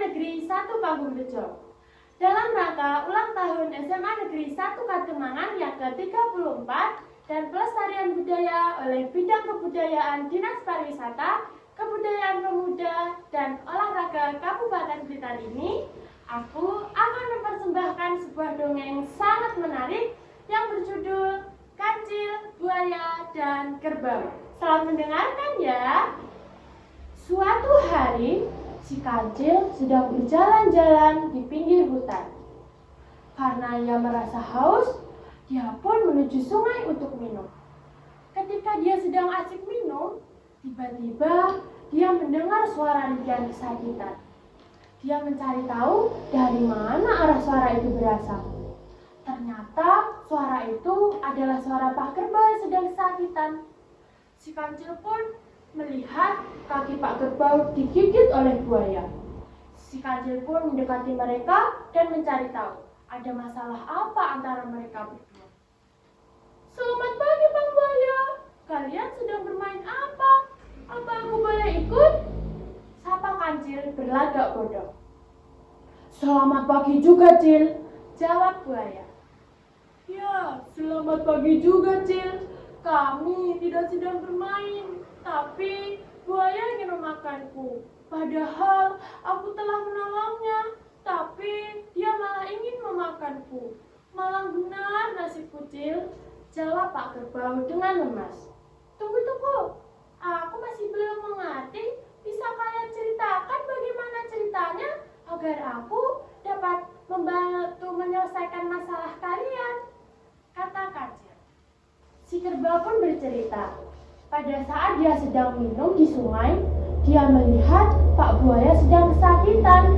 Negeri 1 Pagurejo. Dalam rangka ulang tahun SMA Negeri 1 Kademangan yang ke-34 dan pelestarian budaya oleh Bidang Kebudayaan Dinas Pariwisata, Kebudayaan Pemuda, dan Olahraga Kabupaten Blitar ini, aku akan mempersembahkan sebuah dongeng sangat menarik yang berjudul Kancil, Buaya, dan Kerbau. Selamat mendengarkan ya. Suatu hari, si kancil sedang berjalan-jalan di pinggir hutan. Karena ia merasa haus, dia pun menuju sungai untuk minum. Ketika dia sedang asik minum, tiba-tiba dia mendengar suara rintihan kesakitan. Dia mencari tahu dari mana arah suara itu berasal. Ternyata suara itu adalah suara Pak Kerbau yang sedang kesakitan. Si kancil pun melihat kaki Pak Kerbau digigit oleh buaya. Si kancil pun mendekati mereka dan mencari tahu ada masalah apa antara mereka berdua. Selamat pagi Pak Buaya, kalian sedang bermain apa? Apa aku boleh ikut? Sapa kancil berlagak bodoh. Selamat pagi juga, Cil, jawab buaya. Ya, selamat pagi juga, Cil. Kami tidak sedang bermain, tapi buaya ingin memakanku. Padahal aku telah menolongnya, tapi dia malah ingin memakanku. Malang benar nasibku, Cil, jawab Pak Kerbau dengan lemas. Tunggu, aku masih belum mengerti. Bisa kalian ceritakan bagaimana ceritanya agar aku dapat membantu menyelesaikan masalah kalian? Kata kancil. Si kerbau pun bercerita. Pada saat dia sedang minum di sungai, dia melihat Pak Buaya sedang kesakitan.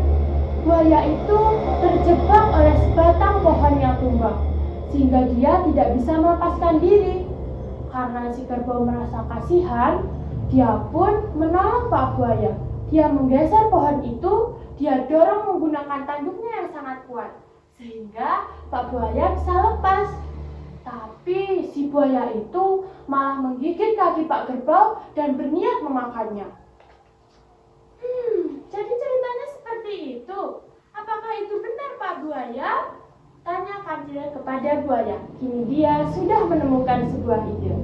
Buaya itu terjebak oleh sebatang pohon yang tumbang, sehingga dia tidak bisa melepaskan diri. Karena si kerbau merasa kasihan, dia pun menolong Pak Buaya. Dia menggeser pohon itu, dia dorong menggunakan tanduknya yang sangat kuat, sehingga Pak Buaya bisa lepas. Tapi si buaya itu malah menggigit kaki Pak Kerbau dan berniat memakannya. Jadi ceritanya seperti itu. Apakah itu benar Pak Buaya? Tanya kancil kepada buaya. Kini dia sudah menemukan sebuah ide.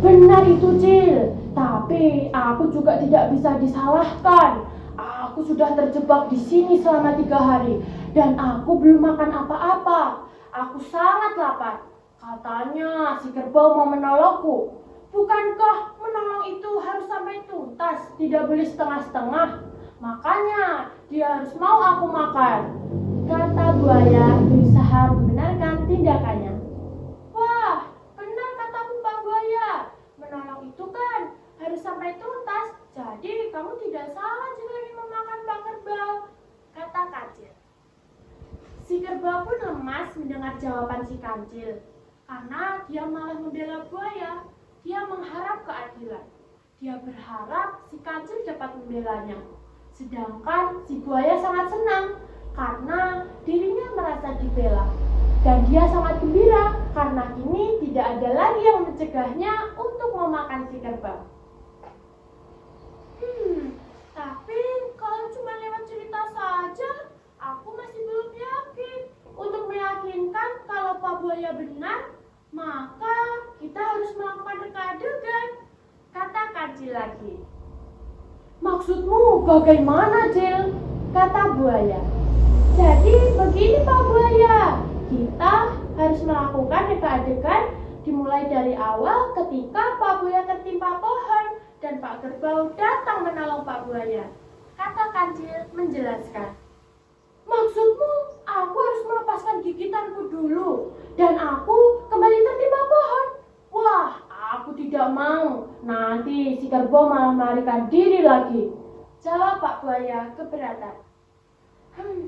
Benar itu, Cil. Tapi aku juga tidak bisa disalahkan. Aku sudah terjebak di sini selama 3 hari dan aku belum makan apa-apa. Aku sangat lapar. Katanya si kerbau mau menolongku. Bukankah menolong itu harus sampai tuntas, tidak boleh setengah-setengah? Makanya dia harus mau aku makan. Kata buaya berusaha membenarkan tindakannya. Wah, benar katamu Pak Buaya. Menolong itu kan harus sampai tuntas. Jadi kamu tidak salah jika ingin memakan Pak Kerbau. Kata kancil. Si kerbau pun lemas mendengar jawaban si kancil. Karena dia malah membela buaya. Dia mengharap keadilan. Dia berharap si kancil dapat membelanya. Sedangkan si buaya sangat senang karena dirinya merasa dibela. Dan dia sangat gembira karena kini tidak ada lagi yang mencegahnya untuk memakan si kerbau. Tapi kalau cuma lewat cerita saja, aku masih belum yakin. Untuk meyakinkan kalau Pak Buaya benar, maka kita harus melakukan reka adegan. Kata kancil lagi. Maksudmu bagaimana, Cil? Kata buaya. Jadi begini Pak Buaya, kita harus melakukan reka adegan dimulai dari awal ketika Pak Buaya tertimpa pohon dan Pak Kerbau datang menolong Pak Buaya. Kata kancil menjelaskan. Maksudmu aku harus melepaskan gigitanku dulu dan aku kembali tertimpa pohon? Wah, aku tidak mau. Nanti si kerbau malah melarikan diri lagi. Jawab Pak Buaya keberatan.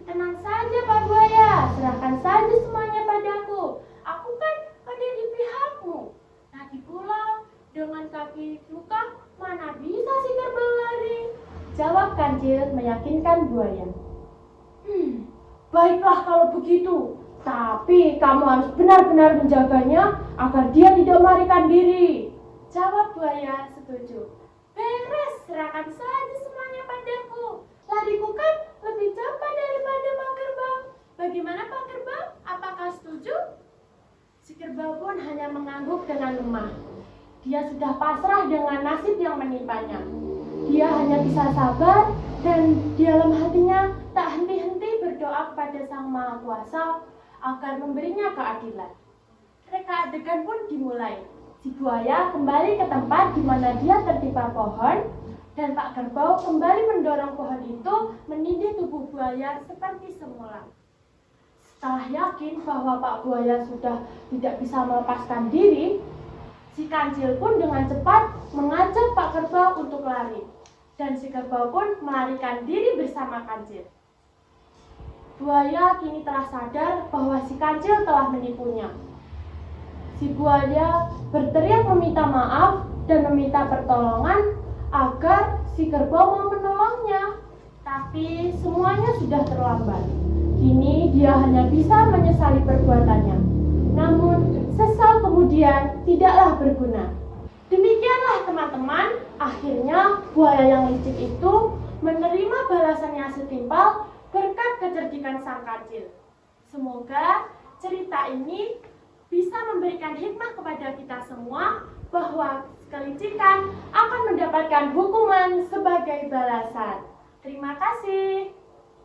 Tenang saja Pak Buaya, serahkan saja semuanya padaku. Aku kan ada di pihakmu. Lagi pula dengan kaki luka mana bisa si kerbau lari? Jawab kancil meyakinkan buaya. Baiklah kalau begitu. Tapi kamu harus benar-benar menjaganya agar dia tidak melarikan diri. Jawab buaya setuju. Beres, serahkan saja semuanya padaku. Lariku kan mengangguk dengan lemah. Dia sudah pasrah dengan nasib yang menimpanya. Dia hanya bisa sabar dan di dalam hatinya tak henti-henti berdoa kepada Sang Maha Kuasa agar memberinya keadilan. Reka adegan pun dimulai. Si buaya kembali ke tempat di mana dia tertimpa pohon dan Pak Kerbau kembali mendorong pohon itu menindih tubuh buaya seperti semula. Setelah yakin bahwa Pak Buaya sudah tidak bisa melepaskan diri, si kancil pun dengan cepat mengajak Pak Kerbau untuk lari. Dan si kerbau pun melarikan diri bersama kancil. Buaya kini telah sadar bahwa si kancil telah menipunya. Si buaya berteriak meminta maaf dan meminta pertolongan agar si kerbau mau menolongnya. Tapi semuanya sudah terlambat. Kini dia hanya bisa menyesali perbuatannya. Namun, sesal kemudian tidaklah berguna. Demikianlah teman-teman, akhirnya buaya yang licik itu menerima balasannya setimpal berkat kecerdikan sang kancil. Semoga cerita ini bisa memberikan hikmah kepada kita semua bahwa kelicikan akan mendapatkan hukuman sebagai balasan. Terima kasih.